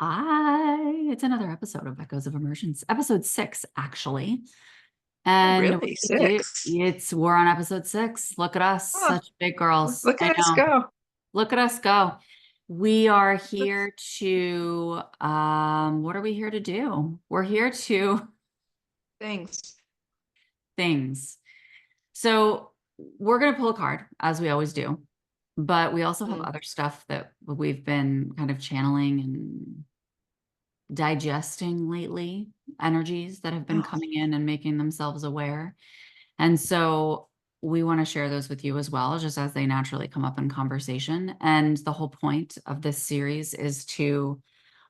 Hi, it's another episode of Echoes of Emergence, episode 6, actually. Oh, And really? 6? we're on episode 6. Look at us, Oh, such big girls. look I at us know. go. Look at us go. We are here to what are we here to do? We're here to Thanks. things. So we're gonna pull a card, as we always do, but we also have Mm. other stuff that we've been kind of channeling and digesting lately, energies that have been Oh, coming in and making themselves aware. And so we want to share those with you as well, just as they naturally come up in conversation. And the whole point of this series is to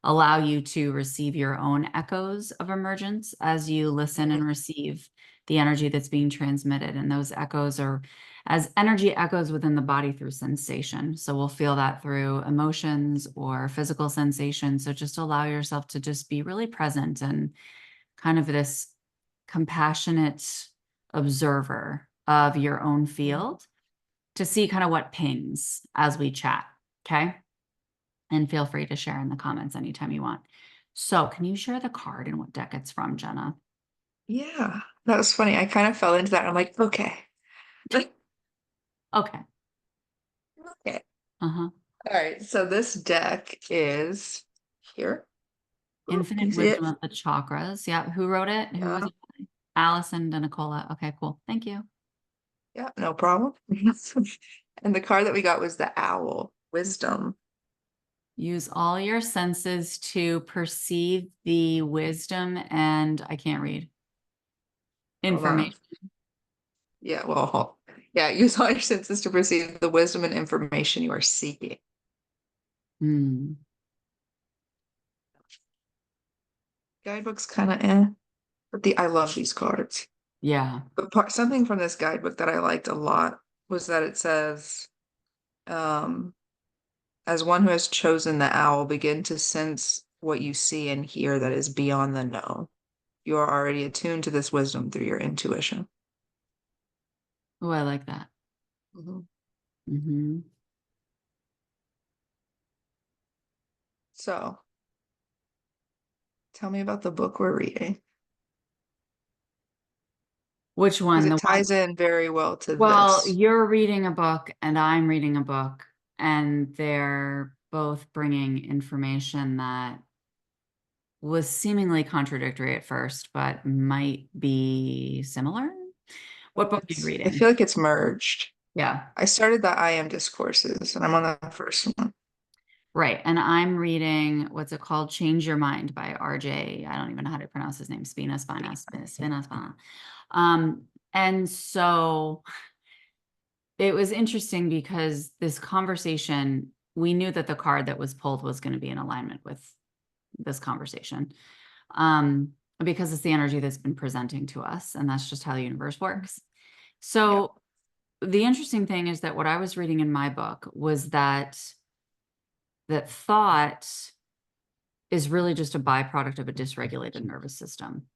allow you to receive your own echoes of emergence as you listen mm. and receive the energy that's being transmitted. And those echoes are as energy echoes within the body through sensation. So we'll feel that through emotions or physical sensation. So just allow yourself to just be really present and kind of this compassionate observer of your own field to see kind of what pings as we chat. Okay. And feel free to share in the comments anytime you want. So, can you share the card and what deck it's from, Jenna? Yeah, that was funny. I kind of fell into that. I'm like, okay. Okay. Okay. Uh-huh. All right. So this deck is here. Ooh, can you Infinite see it? Wisdom of the Chakras. Yeah. Who wrote it? Who was Yeah. it? Alison Denicola. Okay, cool. Thank you. Yeah, no problem. And the card that we got was the owl, wisdom. Use all your senses to perceive the wisdom and I can't read Hold information. on. Yeah, well, yeah, use all your senses to perceive the wisdom and information you are seeking. Hmm. Guidebook's kind of eh, but I love these cards. Yeah. But something from this guidebook that I liked a lot was that it says, um, as one who has chosen the owl, begin to sense what you see and hear that is beyond the known. You are already attuned to this wisdom through your intuition. Oh, I like that. Mhm. Hmm. So, tell me about the book we're reading Which because one? it The one. ties in very well to Well, this. you're reading a book and I'm reading a book, and they're both bringing information that was seemingly contradictory at first, but might be similar. What Well, book are you I reading? feel like it's merged. Yeah. I started the I Am discourses and I'm on the first one. Right. And I'm reading, what's it called? Change Your Mind by RJ. I don't even know how to pronounce his name. Spina. And so it was interesting because this conversation, we knew that the card that was pulled was going to be in alignment with this conversation. Because it's the energy that's been presenting to us, and that's just how the universe works. Yeah. So the interesting thing is that what I was reading in my book was that thought is really just a byproduct of a dysregulated nervous system,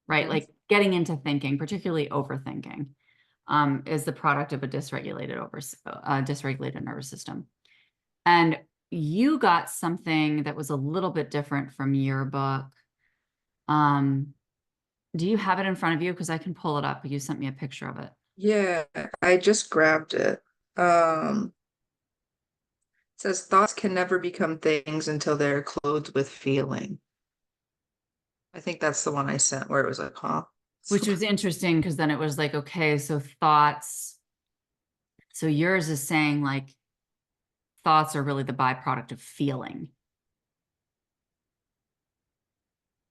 right? Mhm. Like getting into thinking, particularly overthinking, is the product of a dysregulated nervous system. And you got something that was a little bit different from your book. Um, do you have it in front of you? Because I can pull it up. You sent me a picture of it. Yeah, I just grabbed it. It says thoughts can never become things until they're clothed with feeling. I think that's the one I sent where it was like, huh? Which was interesting because then it was like, okay, so thoughts. So yours is saying like thoughts are really the byproduct of feeling.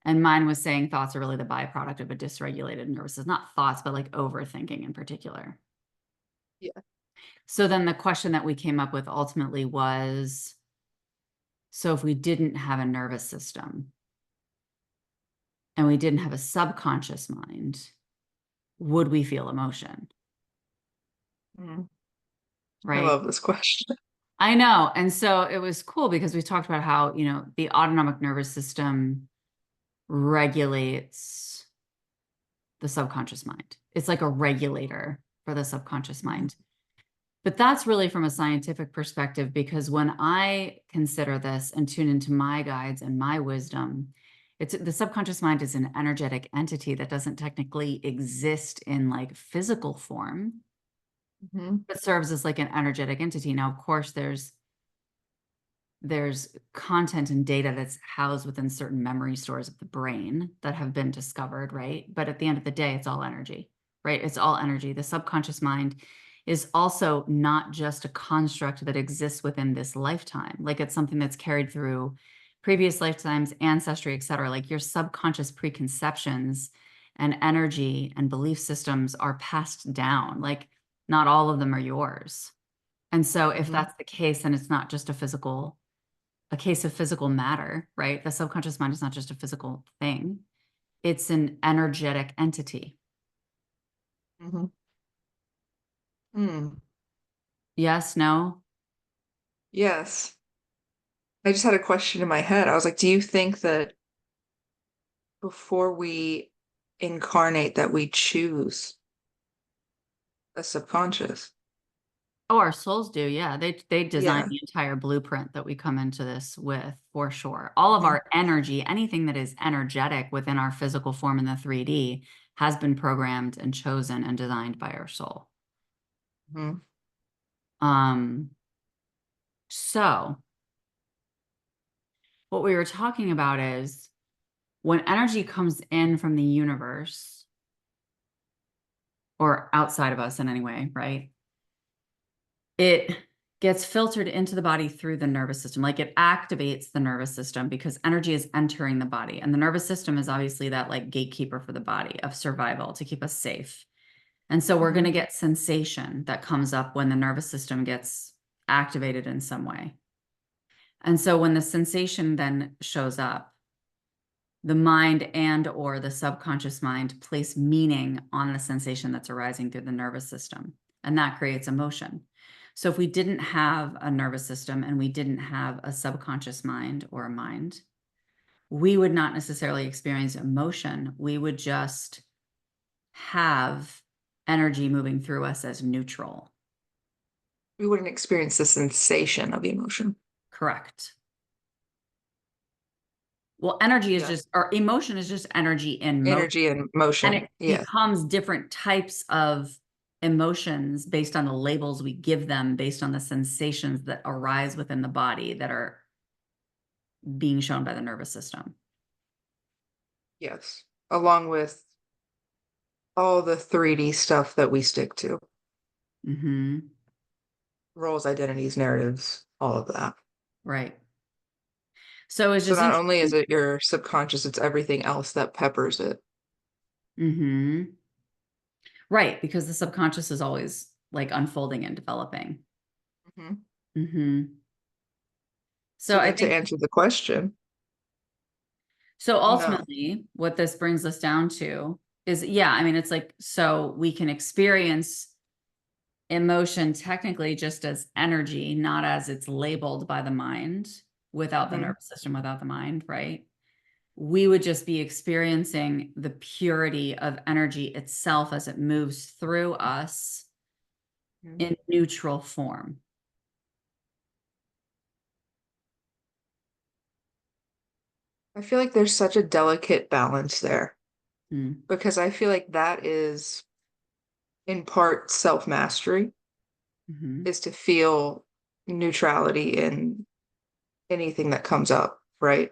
And mine was saying thoughts are really the byproduct of a dysregulated nervous system, not thoughts, but like overthinking in particular. Yeah. So then the question that we came up with ultimately was, so if we didn't have a nervous system and we didn't have a subconscious mind, would we feel emotion? Mhm. I Right? love this question. I know. And so it was cool because we talked about how, the autonomic nervous system regulates the subconscious mind. It's like a regulator for the subconscious Mhm. mind. But that's really from a scientific perspective, because when I consider this and tune into my guides and my wisdom, it's the subconscious mind is an energetic entity that doesn't technically exist in like physical form, Mhm. but serves as like an energetic entity. Now, of course, there's content and data that's housed within certain memory stores of the brain that have been discovered, right? But at the end of the day, it's all energy, right? It's all energy. The subconscious mind is also not just a construct that exists within this lifetime. Like it's something that's carried through previous lifetimes, ancestry, et cetera. Like your subconscious preconceptions and energy and belief systems are passed down. Like not all of them are yours. And so if Mhm. that's the case, then it's not just a case of physical matter, right? The subconscious mind is not just a physical thing. It's an energetic entity. Mhm. Hmm. Yes, no? Yes. I just had a question in my head. I was like, do you think that before we incarnate that we choose a subconscious? Oh, our souls do. Yeah. They design Yeah. the entire blueprint that we come into this with for sure. All of Mhm. our energy, anything that is energetic within our physical form in the 3D has been programmed and chosen and designed by our soul. Mhm. Um, so what we were talking about is when energy comes in from the universe or outside of us in any way, right? It gets filtered into the body through the nervous system. Like it activates the nervous system because energy is entering the body. And the nervous system is obviously that like gatekeeper for the body of survival to keep us safe. And so we're going to Mhm. get sensation that comes up when the nervous system gets activated in some way. And so when the sensation then shows up, the mind and or the subconscious mind place meaning on the sensation that's arising through the nervous system, and that creates emotion. So if we didn't have a nervous system and we didn't have a subconscious mind or a mind, we would not necessarily experience emotion. We would just have energy moving through us as neutral. We wouldn't experience the sensation of emotion. Correct. Well, energy is Yeah. just, or emotion is just energy in motion. Energy and And motion. it Yeah. becomes different types of emotions based on the labels we give them, based on the sensations that arise within the body that are being shown by the nervous system. Yes. Along with all the 3D stuff that we stick to. Hmm. Roles, identities, narratives, all of that. Right. So it's So just not only is interesting. it your subconscious, it's everything else that peppers it. Hmm. Right. Because the subconscious is always like unfolding and developing. Mhm. Hmm. So So I then to think, answer the question, so no. ultimately, what this brings us down to is, yeah, I mean, it's like, so we can experience emotion technically just as energy, not as it's labeled by the mind without the Mhm. nervous system, without the mind, right? We would just be experiencing the purity of energy itself as it moves through us Mhm. in neutral form. I feel like there's such a delicate balance there Mm-hmm. because I feel like that is in part self-mastery, Mm-hmm. is to feel neutrality in anything that comes up, right?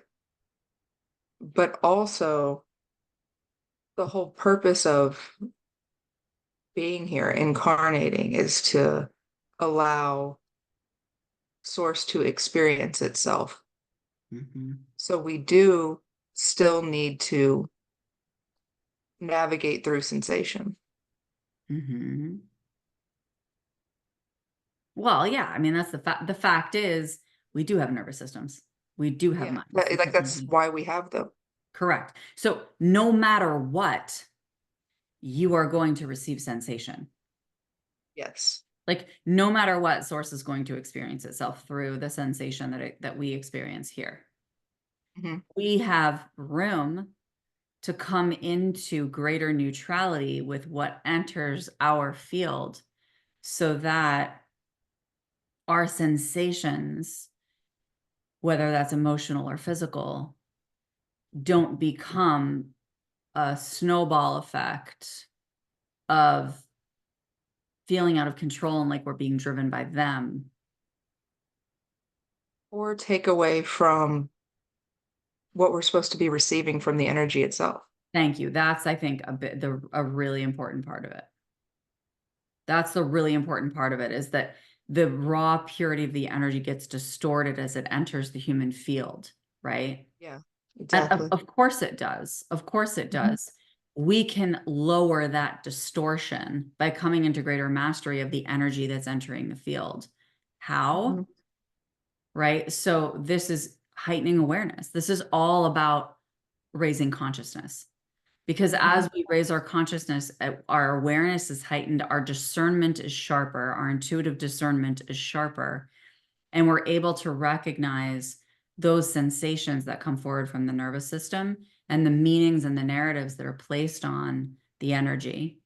But also the whole purpose of being here, incarnating, is to allow source to experience itself. Mm-hmm. So we do still need to navigate through sensation. Mm-hmm. Well, yeah, I mean, that's the fact. The fact is, we do have nervous systems. We do have Yeah, minds like because that's energy. why we have them. Correct. So no matter what, you are going to receive sensation. Yes. Like no matter what, source is going to experience itself through the sensation that we experience here. Hmm. We have room to come into greater neutrality with what enters our field so that our sensations, whether that's emotional or physical, don't become a snowball effect of feeling out of control and like we're being driven by them. Or take away from what we're supposed to be receiving from the energy itself. Thank you. That's, I think, a really important part of it. That's the really important part of it, is that the raw purity of the energy gets distorted as it enters the human field, right? Yeah, And exactly. of course it does. Of course it Mhm. does. We can lower that distortion by coming into greater mastery of the energy that's entering the field. How? Mhm. Right? So this is heightening awareness. This is all about raising consciousness. Because Mhm. as we raise our consciousness, our awareness is heightened, our discernment is sharper, our intuitive discernment is sharper, and we're able to recognize those sensations that come forward from the nervous system and the meanings and the narratives that are placed on the energy.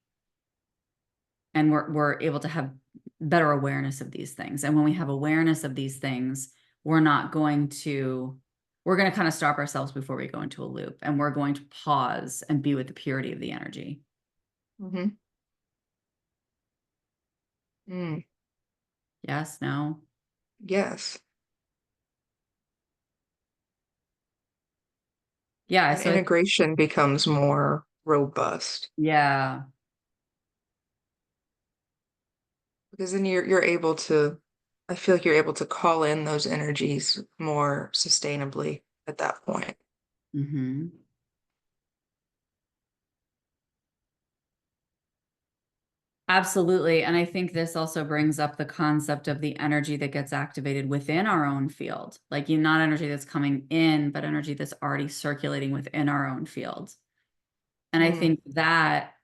And we're able to have better awareness of these things. And when we have awareness of these things, we're going to kind of stop ourselves before we go into a loop, and we're going to pause and be with the purity of the energy. Mhm. Mm. Yes, no. Yes. Yeah, And so integration becomes more robust yeah. because then you're able to, I feel like you're able to call in those energies more sustainably at that point. Hmm. Absolutely. And I think this also brings up the concept of the energy that gets activated within our own field. Like, you not energy that's coming in, but energy that's already circulating within our own field. And I Mm. think that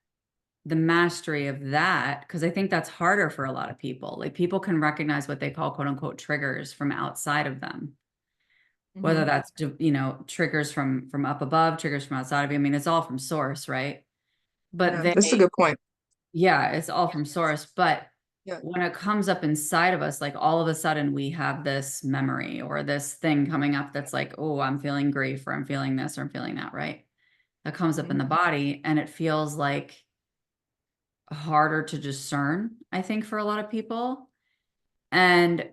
the mastery of that, because I think that's harder for a lot of people. Like, people can recognize what they call quote unquote triggers from outside of them, whether Mhm. that's, triggers from up above, triggers from outside of you. I mean, it's all from source, right? But Yeah, this is a good point. yeah, it's all from source. But Yeah. when it comes up inside of us, like all of a sudden we have this memory or this thing coming up that's like, oh, I'm feeling grief, or I'm feeling this, or I'm feeling that, right? That comes up in Mhm. the body, and it feels like harder to discern, I think, for a lot of people. And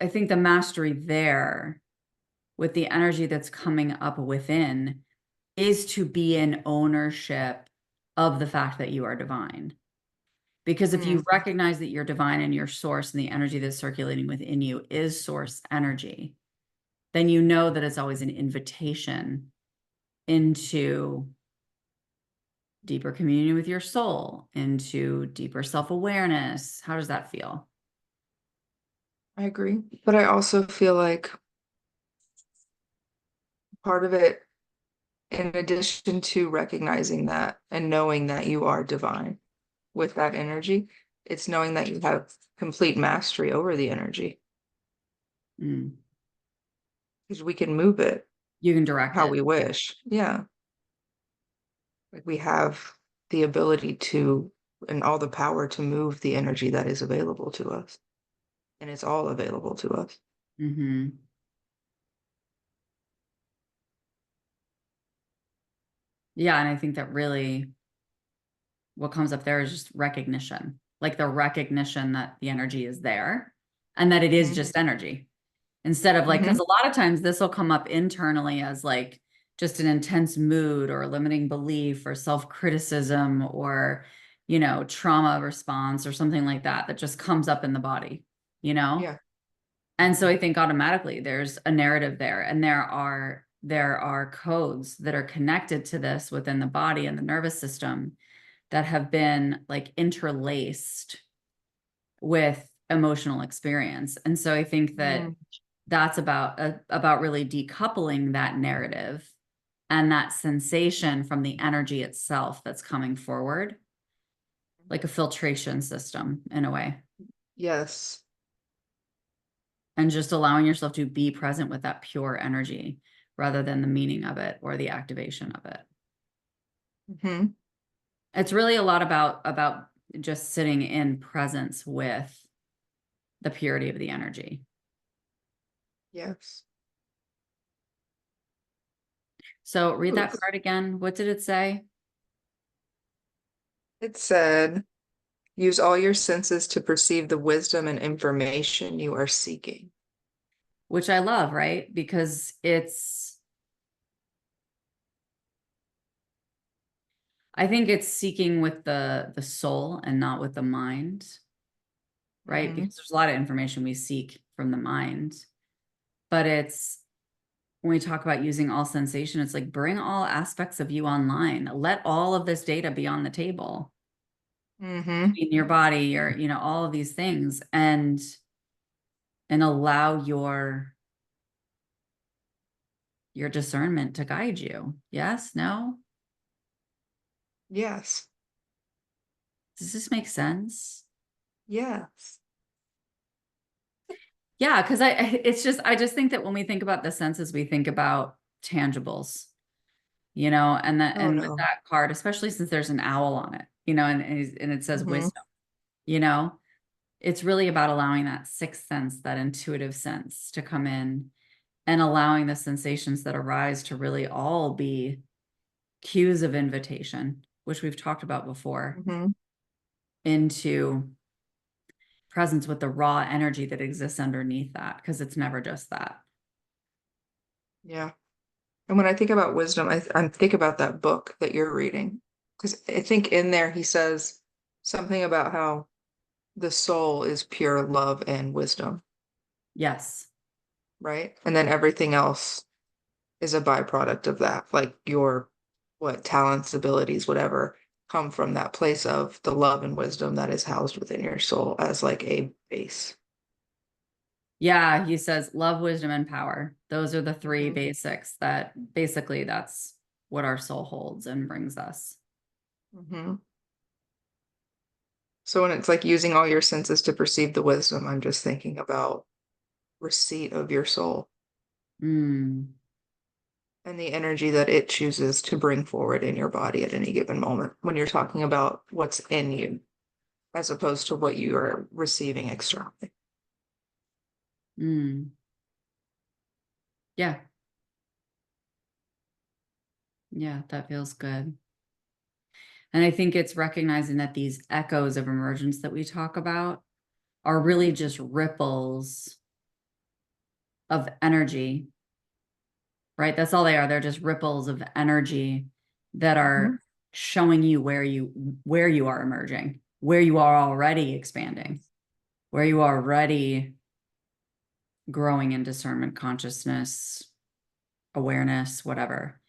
I think the mastery there with the energy that's coming up within is to be in ownership of the fact that you are divine. Because if you Mm. recognize that you're divine and your source and the energy that's circulating within you is source energy, then you know that it's always an invitation into deeper communion with your soul, into deeper self-awareness. How does that feel? I agree. But I also feel like part of it, in addition to recognizing that and knowing that you are divine with that energy, it's knowing that you have complete mastery over the energy Mm. because we can move it You can direct how it. we wish. Yeah. Like we have the ability to and all the power to move the energy that is available to us. And it's all available to us. Hmm. Yeah, and I think that really what comes up there is just recognition, like the recognition that the energy is there and that it is Hmm. just energy. Instead of like, Hmm. because a lot of times this will come up internally as like just an intense mood or a limiting belief or self-criticism or, trauma response or something like that, that just comes up in the body, you know? Yeah. And so I think automatically there's a narrative there, and there are codes that are connected to this within the body and the nervous system that have been like interlaced with emotional experience. And so I think that Mm. that's about really decoupling that narrative and that sensation from the energy itself that's coming forward, like a filtration system in a way, Yes. and just allowing yourself to be present with that pure energy rather than the meaning of it or the activation of it. Hmm. It's really a lot about just sitting in presence with the purity of the energy. Yes. So read that Oof. card again. What did it say? It said, use all your senses to perceive the wisdom and information you are seeking. Which I love, right? Because I think it's seeking with the soul and not with the mind, right? Mhm. Because there's a lot of information we seek from the mind, but it's when we talk about using all sensation, it's like bring all aspects of you online. Let all of this data be on the table Mhm. in your body, all of these things, and allow your discernment to guide you. Yes, no? Yes. Does this make sense? Yes. Yeah, because I just think that when we think about the senses, we think about tangibles, Oh and with no. that card, especially since there's an owl on it, and it says Mhm. wisdom, you know, it's really about allowing that sixth sense, that intuitive sense to come in and allowing the sensations that arise to really all be cues of invitation, which we've talked about before, Mhm. into presence with the raw energy that exists underneath that, because it's never just that. Yeah. And when I think about wisdom, I think about that book that you're reading. Because I think in there he says something about how the soul is pure love and wisdom, Yes. right? And then everything else is a byproduct of that. Like your what talents, abilities, whatever, come from that place of the love and wisdom that is housed within your soul as like a base. Yeah, he says love, wisdom, and power. Those are the three Mhm. basics that basically that's what our soul holds and brings us. Mhm. So when it's like using all your senses to perceive the wisdom, I'm just thinking about receipt of your soul Mm, and the energy that it chooses to bring forward in your body at any given moment when you're talking about what's in you as opposed to what you are receiving externally. mm. Yeah. Yeah, that feels good. And I think it's recognizing that these echoes of emergence that we talk about are really just ripples of energy, right? That's all they are. They're just ripples of energy that Mhm. are showing you where you are emerging, where you are already expanding, where you are already growing in discernment, consciousness, awareness, whatever.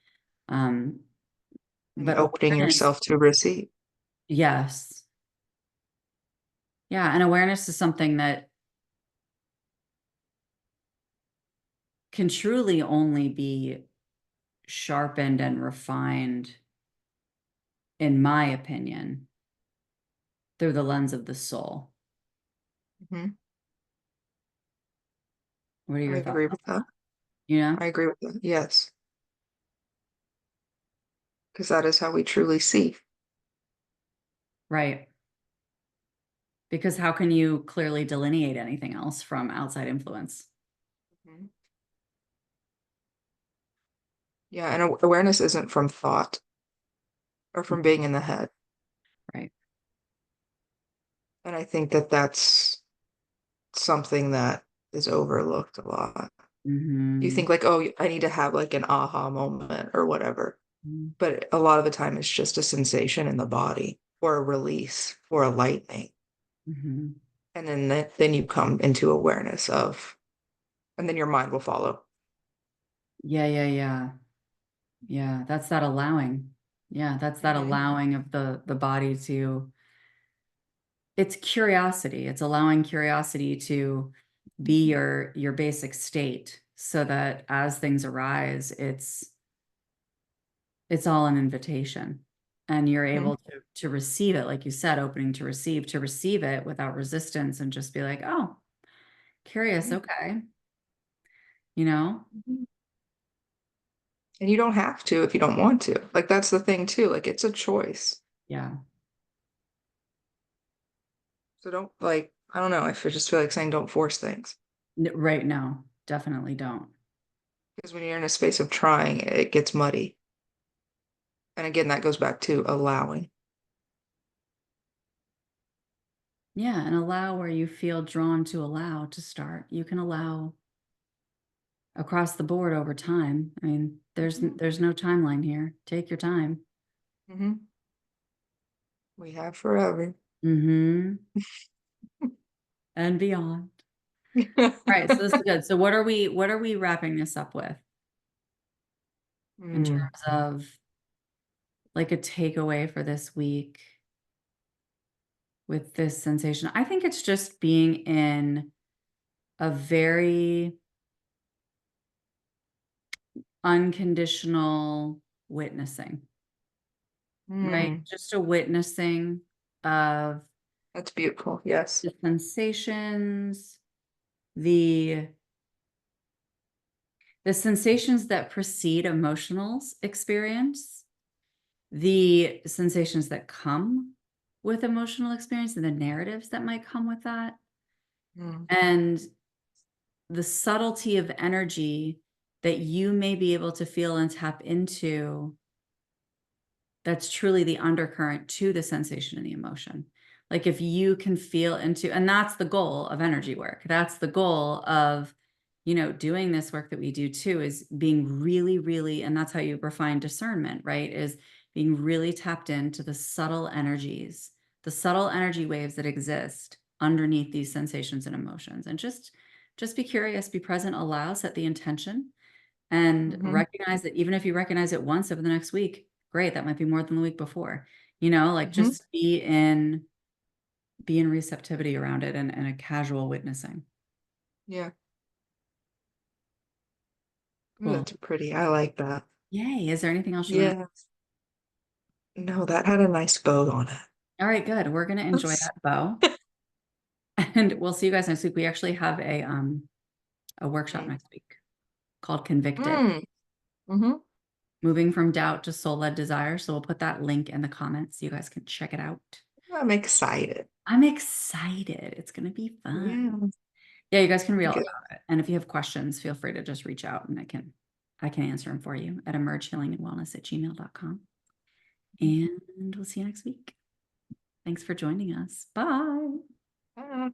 Um, And but opening awareness, yourself to receive. yes. Yeah. And awareness is something that can truly only be sharpened and refined, in my opinion, through the lens of the soul. Mhm. What are I your thoughts? agree with that. You know? I agree with that. Yes. Because that is how we truly see. Right. Because how can you clearly delineate anything else from outside influence? Mhm. Yeah. And awareness isn't from thought or from Mhm. being in the head. Right. And I think that that's something that is overlooked a lot. You Hmm. think like, oh, I need to have like an aha moment or whatever. But a lot of the time it's just a sensation in the body or a release or a lightening. Hmm. And then you come into awareness of, and then your mind will follow. Yeah, yeah, yeah. Yeah, that's that allowing. Yeah, that's that Mhm. allowing of the body to, it's curiosity. It's allowing curiosity to be your basic state so that as things arise, it's all an invitation. And you're Mhm. able to receive it, like you said, opening to receive it without resistance and just be like, oh, curious, Mhm. okay, you know? Mhm. And you don't have to if you don't want to. Like that's the thing too. Like it's a choice. Yeah. So don't like I don't know. I just feel like saying don't force things. Right. No, definitely don't. Because when you're in a space of trying, it gets muddy. And again, that goes back to allowing. Yeah. And allow where you feel drawn to allow to start. You can allow across the board over time. I mean, there's no timeline here. Take your time. Mm-hmm. We have forever. Mm-hmm. And beyond. All right, so this is good. So what are we wrapping this up with in terms Mm. of like a takeaway for this week with this sensation? I think it's just being in a very unconditional witnessing, right? Mm. Just a witnessing of That's beautiful. Yes. the sensations, the sensations that precede emotionals experience, the sensations that come with emotional experience and the narratives that might come with that, Mm. and the subtlety of energy that you may be able to feel and tap into that's truly the undercurrent to the sensation and the emotion. Like if you can feel into, and that's the goal of energy work. That's the goal of, doing this work that we do too, is being really, really, and that's how you refine discernment, right? Is being really tapped into the subtle energies, the subtle energy waves that exist underneath these sensations and emotions. And just be curious, be present, allow, set the intention, and Mm-hmm. recognize that even if you recognize it once over the next week, great, that might be more than the week before. Like Mm-hmm. just be in receptivity around it and a casual witnessing. Yeah. Ooh, Cool. that's pretty. I like that. Yay. Is there anything else you want to? Yeah. No, that had a nice bow on it. All right, good. We're going to enjoy that bow. And we'll see you guys next week. We actually have a workshop next week called Convicted, Mm. Mm-hmm. Moving from Doubt to Soul-Led Desire. So we'll put that link in the comments so you guys can check it out. I'm excited. I'm excited. It's going to be fun. Yeah. Yeah, you guys can read all Good. about it. And if you have questions, feel free to just reach out and I can answer them for you at emergehealingandwellness@gmail.com. And we'll see you next week. Thanks for joining us. Bye. Bye.